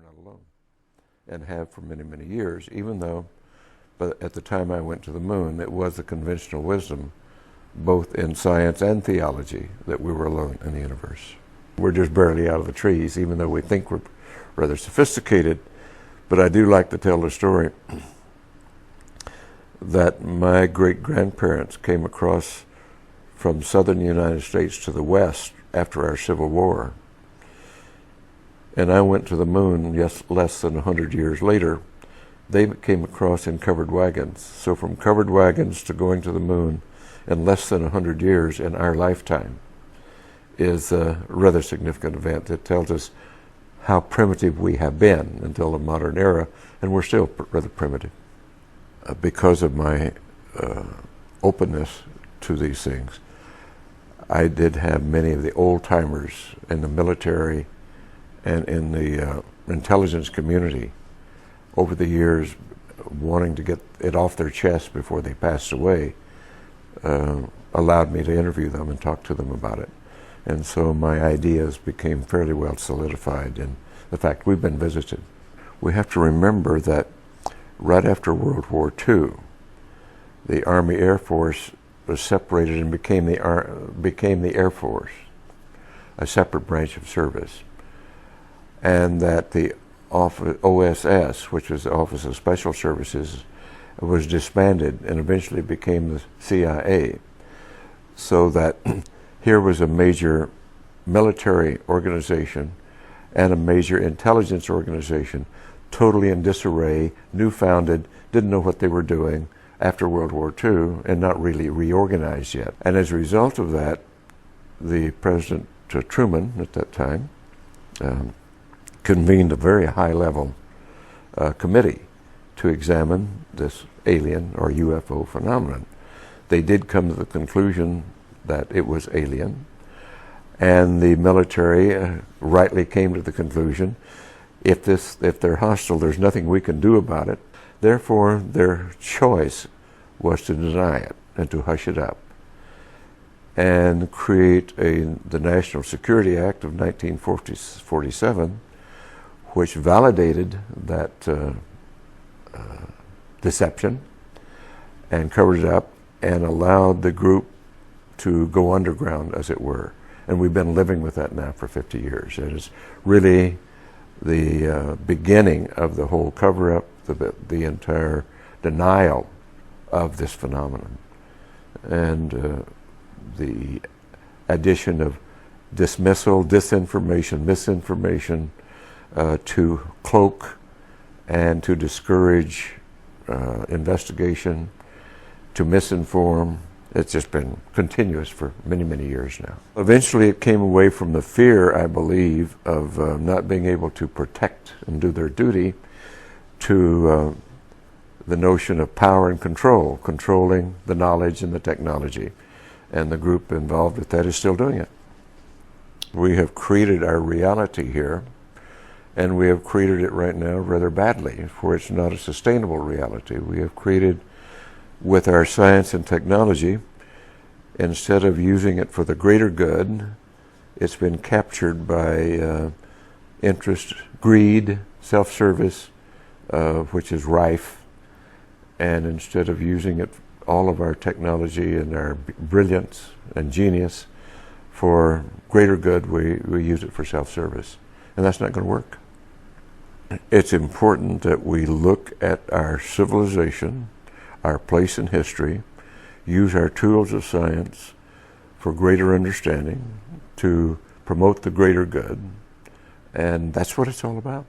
not alone, and have for many, many years, even though, but at the time I went to the moon, it was the conventional wisdom, both in science and theology, that we were alone in the universe. We're just barely out of the trees, even though we think we're rather sophisticated. But I do like to tell the story that my great-grandparents came across from southern United States to the west after our Civil War. And I went to the moon less than 100 years later. They came across in covered wagons. So from covered wagons to going to the moon in less than 100 years in our lifetime is a rather significant event that tells us how primitive we have been until the modern era, and we're still rather primitive. Because of my openness to these things, I did have many of the old-timers in the military and in the intelligence community over the years wanting to get it off their chest before they passed away, allowed me to interview them and talk to them about it. And so my ideas became fairly well solidified in the fact we've been visited. We have to remember that right after World War II, the Army Air Force was separated and became the Air Force, a separate branch of service. And that the OSS, which was the Office of Special Services, was disbanded and eventually became the CIA. So that here was a major military organization and a major intelligence organization totally in disarray, new-founded, didn't know what they were doing after World War II, and not really reorganized yet. And as a result of that, the President Truman at that time convened a very high-level committee to examine this alien or UFO phenomenon. They did come to the conclusion that it was alien, and the military rightly came to the conclusion, if they're hostile, there's nothing we can do about it. Therefore, their choice was to deny it and to hush it up and create the National Security Act of 1947, which validated that deception and covered it up and allowed the group to go underground, as it were. And we've been living with that now for 50 years. It is really the beginning of the whole cover-up, the entire denial of this phenomenon, and the addition of dismissal, disinformation, misinformation to cloak and to discourage investigation, to misinform. It's just been continuous for many, many years now. Eventually it came away from the fear, I believe, of not being able to protect and do their duty to the notion of power and control, controlling the knowledge and the technology. And the group involved with that is still doing it. We have created our reality here, and we have created it right now rather badly, for it's not a sustainable reality. We have created, with our science and technology, instead of using it for the greater good, it's been captured by interest, greed, self-service, which is rife. And instead of using it, all of our technology and our brilliance and genius for greater good, we use it for self-service. And that's not going to work. It's important that we look at our civilization, our place in history, use our tools of science for greater understanding, to promote the greater good, and that's what it's all about.